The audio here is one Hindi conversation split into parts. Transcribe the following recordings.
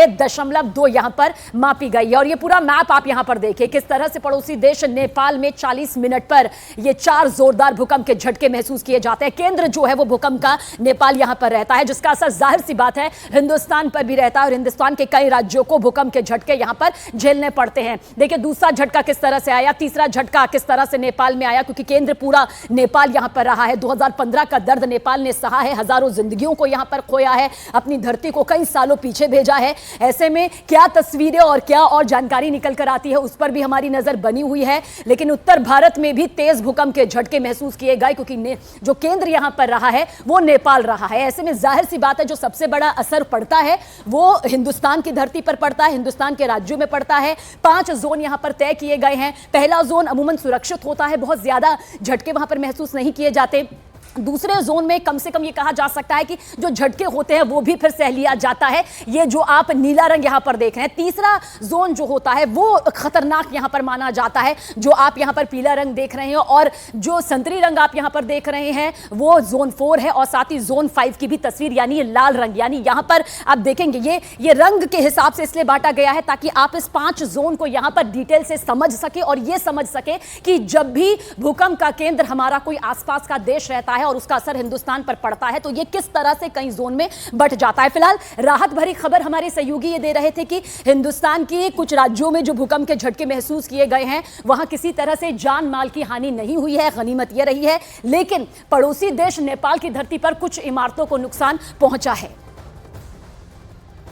0.2 यहां पर मापी गई है। और ये पूरा मैप आप यहां पर देखिए किस तरह से पड़ोसी देश नेपाल में 40 मिनट पर ये 4 जोरदार भूकंप के झटके महसूस किए जाते हैं। केंद्र जो है वो भूकंप का नेपाल यहां पर रहता है, जिसका असर जाहिर सी बात है हिंदुस्तान पर भी रहता है और हिंदुस्तान के कई राज्यों को भूकंप के झटके यहां पर झेलने पड़ते हैं। देखिए दूसरा झटका किस तरह से आया, तीसरा झटका किस तरह से नेपाल में आया, क्योंकि केंद्र पूरा नेपाल यहां पर रहा है। 2015 का दर्द नेपाल ने सहा है, हजारों जिंदगियों को यहां पर खोया है, अपनी धरती को कई सालों पीछे भेजा है। ऐसे में क्या तस्वीरें और क्या और जानकारी निकल कर आती है उस पर भी हमारी नजर बनी हुई है। लेकिन उत्तर भारत में भी तेज भूकंप के झटके महसूस किए गए, क्योंकि जो केंद्र यहां पर रहा है वो नेपाल रहा है। ऐसे में जाहिर सी बात है जो सबसे बड़ा असर पड़ता है वो हिंदुस्तान की धरती पर पड़ता है, हिंदुस्तान के राज्यों में पड़ता है। 5 जोन यहां पर तय किए गए हैं। पहला जोन अमूमन सुरक्षित होता है, बहुत ज्यादा झटके वहां पर महसूस नहीं किए जाते। दूसरे जोन में कम से कम ये कहा जा सकता है कि जो झटके होते हैं वो भी फिर सह लिया जाता है, ये जो आप नीला रंग यहां पर देख रहे हैं। तीसरा जोन जो होता है वो खतरनाक यहां पर माना जाता है, जो आप यहां पर पीला रंग देख रहे हैं, और जो संतरी रंग आप यहां पर देख रहे हैं वो जोन 4 है, और साथ ही जोन 5 की भी तस्वीर यानी ये लाल रंग, यानी यहां पर आप देखेंगे ये रंग के हिसाब से इसलिए बांटा गया है ताकि आप इस 5 जोन को यहां पर डिटेल से समझ सके और ये समझ सके कि जब भी भूकंप का केंद्र हमारा कोई आसपास का देश रहता है और उसका असर हिंदुस्तान पर पड़ता है तो ये किस तरह से कई जोन में बंट जाता है। फिलहाल राहत भरी खबर हमारे सहयोगी ये दे रहे थे कि हिंदुस्तान के कुछ राज्यों में जो भूकंप के झटके महसूस किए गए हैं वहां किसी तरह से जान माल की हानि नहीं हुई है, गनीमत यह रही है। लेकिन पड़ोसी देश नेपाल की धरती पर कुछ इमारतों को नुकसान पहुंचा है।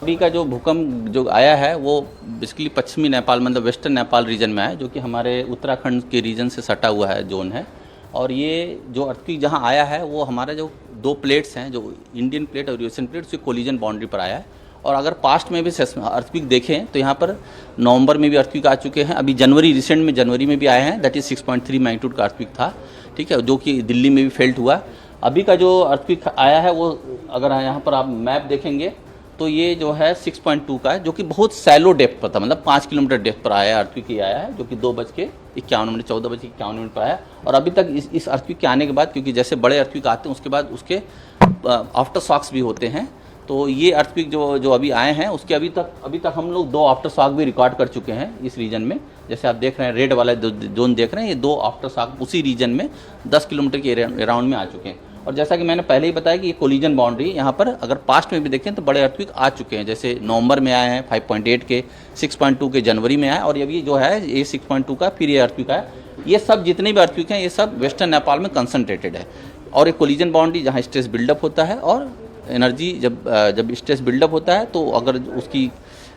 अभी का जो भूकंप जो आया है वो बेसिकली पश्चिमी नेपाल मतलब वेस्टर्न नेपाल रीजन में है, जो कि हमारे उत्तराखंड के रीजन से सटा हुआ है जोन है। और ये जो अर्थक्वेक जहाँ आया है वो हमारे जो 2 प्लेट्स हैं, जो इंडियन प्लेट और यूएसएन प्लेट, उसकी कोलिजन बाउंड्री पर आया है। और अगर पास्ट में भी अर्थक्वेक देखें तो यहाँ पर नवंबर में भी अर्थक्वेक आ चुके हैं, अभी रिसेंट में जनवरी में भी आए हैं, दैट इज 6.3 मैग्नीट्यूड का अर्थक्वेक था, ठीक है, जो कि दिल्ली में भी फेल्ट हुआ। अभी का जो अर्थक्वेक आया है वो अगर यहाँ पर आप मैप देखेंगे तो ये जो है 6.2 का है, जो कि बहुत सैलो डेप्थ पर था, मतलब 5 किलोमीटर डेप्थ पर आया अर्थक्वेक ही आया है, जो कि 14:51 पर आया। और अभी तक इस अर्थक्वेक के आने के बाद, क्योंकि जैसे बड़े अर्थक्वेक आते हैं उसके बाद उसके आफ्टर शॉक्स भी होते हैं, तो ये अर्थक्वेक जो अभी आए हैं उसके अभी तक हम लोग 2 आफ्टर शॉक भी रिकॉर्ड कर चुके हैं इस रीजन में। जैसे आप देख रहे हैं रेड वाला जोन देख रहे हैं, ये 2 आफ्टर शॉक उसी रीजन में 10 किलोमीटर के अराउंड में आ चुके हैं। और जैसा कि मैंने पहले ही बताया कि ये कोलिजन बाउंड्री यहाँ पर अगर पास्ट में भी देखें तो बड़े अर्थक्वेक आ चुके हैं, जैसे नवंबर में आए हैं 5.8 के, 6.2 के जनवरी में आए, और अभी जो है ये 6.2 का फिर ये अर्थक्वेक है। ये सब जितने भी अर्थक्वेक हैं ये सब वेस्टर्न नेपाल में कंसंट्रेटेड है। और एक कोलिजन बाउंड्री जहाँ स्ट्रेस बिल्डअप होता है और एनर्जी जब स्ट्रेस बिल्डअप होता है तो अगर उसकी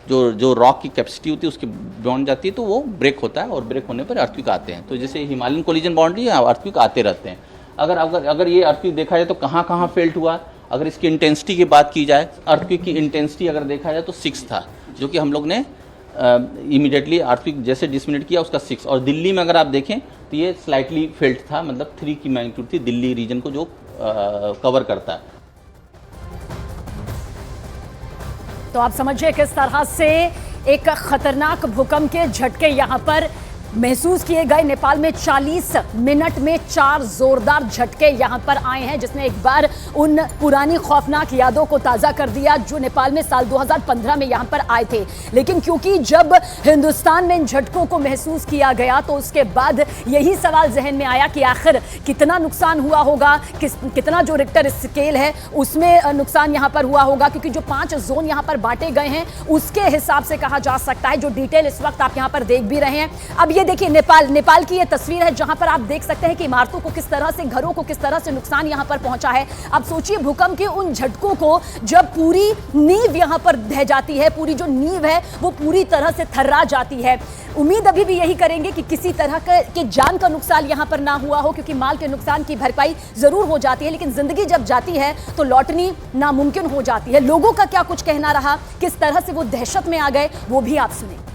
जो रॉक की कैपेसिटी होती है उसकी बियॉन्ड जाती है तो वो ब्रेक होता है, और ब्रेक होने पर अर्थक्वेक आते हैं। तो जैसे हिमालयन कोलिजन बाउंड्री अर्थक्वेक आते रहते हैं। अगर ये अर्थक्वेक देखा जाए तो कहाँ फेल्ट हुआ, अगर इसकी इंटेंसिटी की बात की जाए, अर्थक्वेक की इंटेंसिटी अगर देखा जाए तो 6 था, जो कि हम लोग ने इमीडिएटली अर्थक्वेक जैसे डिसमिनेट किया उसका 6। और दिल्ली में अगर आप देखें तो ये स्लाइटली फेल्ट था, मतलब 3 की मैग्नीट्यूड थी दिल्ली रीजन को जो कवर करता है। तो आप समझिए किस तरह से एक खतरनाक भूकंप के झटके यहां पर महसूस किए गए। नेपाल में 40 मिनट में 4 जोरदार झटके यहां पर आए हैं, जिसने एक बार उन पुरानी खौफनाक यादों को ताज़ा कर दिया जो नेपाल में साल 2015 में यहां पर आए थे। लेकिन क्योंकि जब हिंदुस्तान में इन झटकों को महसूस किया गया तो उसके बाद यही सवाल जहन में आया कि आखिर कितना नुकसान हुआ होगा, कितना जो रिक्टर स्केल है उसमें नुकसान यहां पर हुआ होगा, क्योंकि जो 5 जोन यहां पर बांटे गए हैं उसके हिसाब से कहा जा सकता है, जो डिटेल इस वक्त आप यहां पर देख भी रहे हैं। अब देखिए नेपाल की ये तस्वीर है जहां पर आप देख सकते हैं कि इमारतों को किस तरह से, घरों को किस तरह से नुकसान यहां पर पहुंचा है। अब सोचिए भूकंप के उन झटकों को जब पूरी नींव यहां पर ढह जाती है, पूरी जो नींव है वो पूरी तरह से थर्रा जाती है। उम्मीद अभी भी यही करेंगे कि किसी तरह के जान का नुकसान यहां पर ना हुआ हो, क्योंकि माल के नुकसान की भरपाई जरूर हो जाती है, लेकिन जिंदगी जब जाती है तो लौटनी नामुमकिन हो जाती है। लोगों का क्या कुछ कहना रहा, किस तरह से वो दहशत में आ गए, वो भी आप सुने।